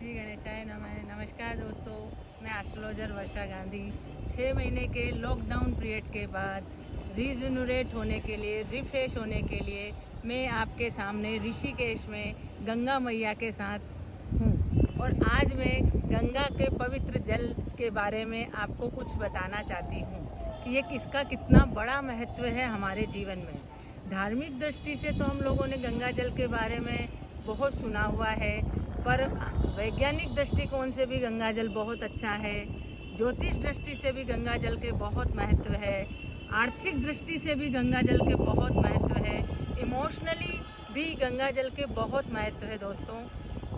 श्री गणेशाय नमः। नमस्कार दोस्तों, मैं एस्ट्रोलॉजर वर्षा गांधी। 6 महीने के लॉकडाउन पीरियड के बाद रीजनरेट होने के लिए, रिफ्रेश होने के लिए मैं आपके सामने ऋषिकेश में गंगा मैया के साथ हूँ। और आज मैं गंगा के पवित्र जल के बारे में आपको कुछ बताना चाहती हूँ कि ये किसका कितना बड़ा महत्व है हमारे जीवन में। धार्मिक दृष्टि से तो हम लोगों ने गंगा जल के बारे में बहुत सुना हुआ है, पर वैज्ञानिक दृष्टिकोण से भी गंगा जल बहुत अच्छा है। ज्योतिष दृष्टि से भी गंगा जल के बहुत महत्व है। आर्थिक दृष्टि से भी गंगा जल के बहुत महत्व है। इमोशनली भी गंगा जल के बहुत महत्व है दोस्तों।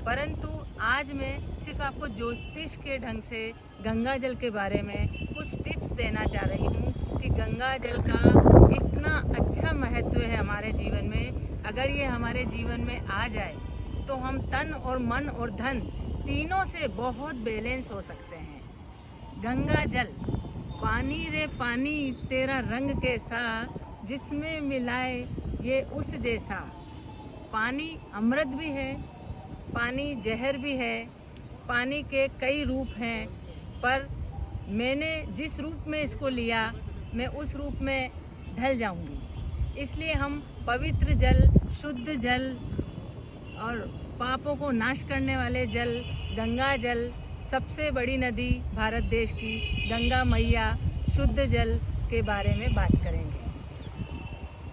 परंतु आज मैं सिर्फ आपको ज्योतिष के ढंग से गंगा जल के बारे में कुछ टिप्स देना चाह रही हूँ कि गंगा जल का इतना अच्छा महत्व है हमारे जीवन में। अगर ये हमारे जीवन में आ जाए तो हम तन और मन और धन तीनों से बहुत बैलेंस हो सकते हैं। गंगा जल पानी रे पानी तेरा रंग कैसा, जिसमें मिलाए ये उस जैसा। पानी अमृत भी है, पानी जहर भी है। पानी के कई रूप हैं, पर मैंने जिस रूप में इसको लिया मैं उस रूप में ढल जाऊंगी। इसलिए हम पवित्र जल, शुद्ध जल और पापों को नाश करने वाले जल, गंगा जल, सबसे बड़ी नदी भारत देश की गंगा मैया, शुद्ध जल के बारे में बात करेंगे।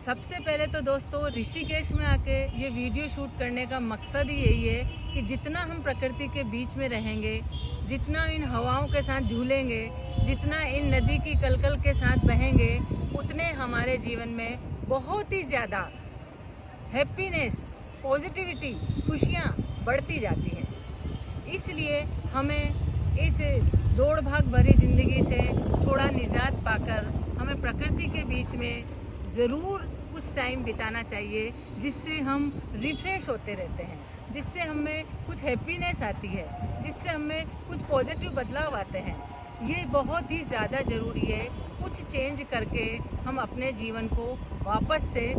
सबसे पहले तो दोस्तों ऋषिकेश में आके ये वीडियो शूट करने का मकसद ही यही है कि जितना हम प्रकृति के बीच में रहेंगे, जितना इन हवाओं के साथ झूलेंगे, जितना इन नदी की कलकल के साथ बहेंगे, उतने हमारे जीवन में बहुत ही ज़्यादा हैप्पीनेस, पॉजिटिविटी, खुशियाँ बढ़ती जाती हैं। इसलिए हमें इस दौड़ भाग भरी ज़िंदगी से थोड़ा निजात पाकर हमें प्रकृति के बीच में ज़रूर कुछ टाइम बिताना चाहिए, जिससे हम रिफ्रेश होते रहते हैं, जिससे हमें कुछ हैप्पीनेस आती है, जिससे हमें कुछ पॉजिटिव बदलाव आते हैं। ये बहुत ही ज़्यादा ज़रूरी है। कुछ चेंज करके हम अपने जीवन को वापस से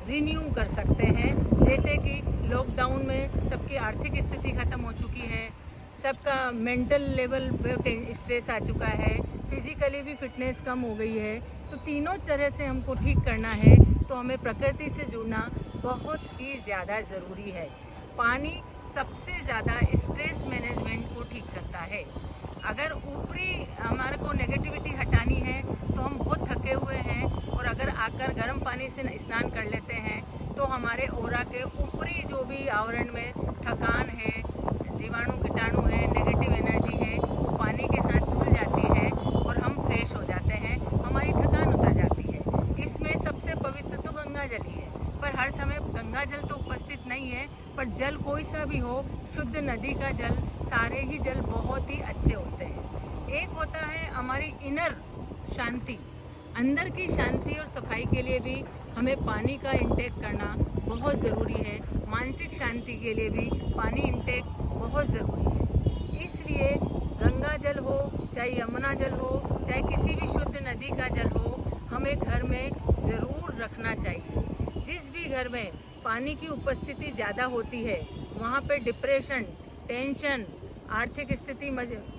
रिन्यू कर सकते हैं। जैसे कि लॉकडाउन में सबकी आर्थिक स्थिति ख़त्म हो चुकी है, सबका मेंटल लेवल पे स्ट्रेस आ चुका है, फिज़िकली भी फिटनेस कम हो गई है। तो तीनों तरह से हमको ठीक करना है तो हमें प्रकृति से जुड़ना बहुत ही ज़्यादा ज़रूरी है। पानी सबसे ज़्यादा स्ट्रेस मैनेजमेंट को ठीक करता है। अगर ऊपरी हमारे को नेगेटिविटी हटानी है तो हम बहुत थके हुए हैं, और अगर आकर गर्म पानी से स्नान कर लेते हैं तो हमारे ओरा के ऊपरी जो भी आवरण में थकान है, जीवाणु कीटाणु है, नेगेटिव एनर्जी है, वो पानी के साथ धुल जाती है और हम फ्रेश हो जाते हैं, हमारी थकान उतर जाती है। इसमें सबसे पवित्र तो गंगा जल ही है, पर हर समय गंगा जल तो उपस्थित नहीं है। पर जल कोई सा भी हो, शुद्ध नदी का जल, सारे ही जल बहुत ही अच्छे होते हैं। एक होता है हमारी इनर शांति, अंदर की शांति और सफाई के लिए भी हमें पानी का इंटेक करना बहुत ज़रूरी है। मानसिक शांति के लिए भी पानी इंटेक बहुत ज़रूरी है। इसलिए गंगा जल हो, चाहे यमुना जल हो, चाहे किसी भी शुद्ध नदी का जल हो, हमें घर में ज़रूर रखना चाहिए। जिस भी घर में पानी की उपस्थिति ज़्यादा होती है वहाँ पे डिप्रेशन, टेंशन, आर्थिक स्थिति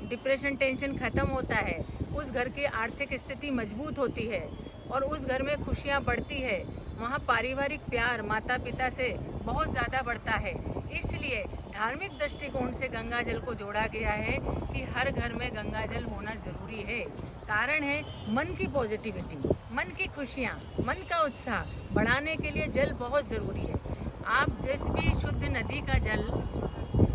डिप्रेशन टेंशन ख़त्म होता है, उस घर की आर्थिक स्थिति मजबूत होती है और उस घर में खुशियाँ बढ़ती है। वहाँ पारिवारिक प्यार माता पिता से बहुत ज़्यादा बढ़ता है। इसलिए धार्मिक दृष्टिकोण से गंगा जल को जोड़ा गया है कि हर घर में गंगा जल होना ज़रूरी है। कारण है मन की पॉजिटिविटी, मन की खुशियाँ, मन का उत्साह बढ़ाने के लिए जल बहुत ज़रूरी है। आप जिस भी शुद्ध नदी का जल,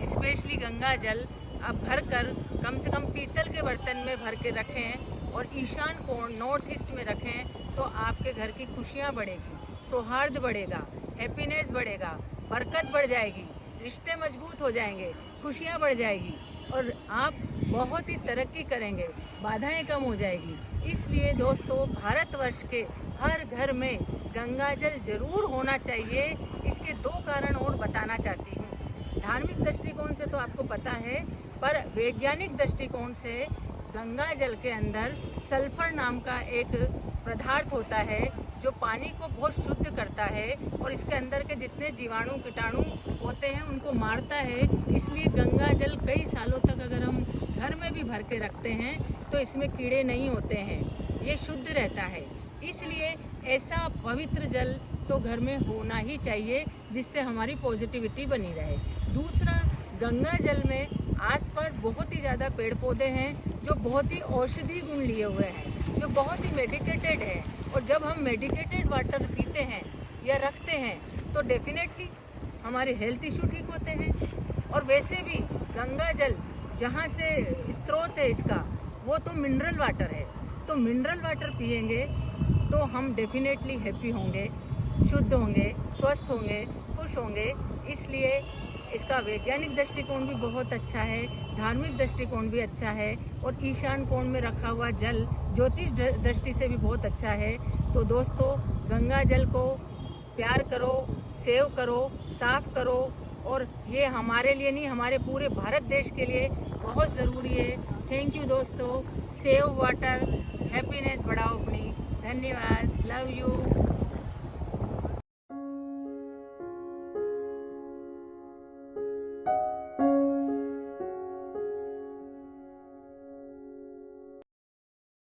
स्पेशली गंगा जल, आप भर कर कम से कम पीतल के बर्तन में भर के रखें और ईशान कोण नॉर्थ ईस्ट में रखें, तो आपके घर की खुशियाँ बढ़ेगी, सौहार्द बढ़ेगा, हैप्पीनेस बढ़ेगा, बरकत बढ़ जाएगी, रिश्ते मजबूत हो जाएंगे, खुशियाँ बढ़ जाएगी और आप बहुत ही तरक्की करेंगे, बाधाएं कम हो जाएगी। इसलिए दोस्तों भारतवर्ष के हर घर में गंगा जल जरूर होना चाहिए। इसके 2 कारण और बताना चाहती हूँ। धार्मिक दृष्टिकोण से तो आपको पता है, पर वैज्ञानिक दृष्टिकोण से गंगा जल के अंदर सल्फर नाम का एक पदार्थ होता है जो पानी को बहुत शुद्ध करता है और इसके अंदर के जितने जीवाणु कीटाणु होते हैं उनको मारता है। इसलिए गंगा जल कई सालों तक अगर हम घर में भी भर के रखते हैं तो इसमें कीड़े नहीं होते हैं, ये शुद्ध रहता है। इसलिए ऐसा पवित्र जल तो घर में होना ही चाहिए जिससे हमारी पॉजिटिविटी बनी रहे। दूसरा, गंगा जल में आसपास बहुत ही ज़्यादा पेड़ पौधे हैं जो बहुत ही औषधि गुण लिए हुए हैं, जो बहुत ही मेडिकेटेड है। और जब हम मेडिकेटेड वाटर पीते हैं या रखते हैं तो डेफिनेटली हमारे हेल्थ इशू ठीक होते हैं। और वैसे भी गंगा जल जहाँ से स्रोत है इसका, वो तो मिनरल वाटर है। तो मिनरल वाटर पिएंगे तो हम डेफिनेटली हैप्पी होंगे, शुद्ध होंगे, स्वस्थ होंगे, खुश होंगे। इसलिए इसका वैज्ञानिक दृष्टिकोण भी बहुत अच्छा है, धार्मिक दृष्टिकोण भी अच्छा है, और ईशान कोण में रखा हुआ जल ज्योतिष दृष्टि से भी बहुत अच्छा है। तो दोस्तों, गंगा जल को प्यार करो, सेव करो, साफ करो, और ये हमारे लिए नहीं, हमारे पूरे भारत देश के लिए बहुत ज़रूरी है। थैंक यू दोस्तों। सेव वाटर, हैप्पीनेस बढ़ाओ अपनी। धन्यवाद। Love you.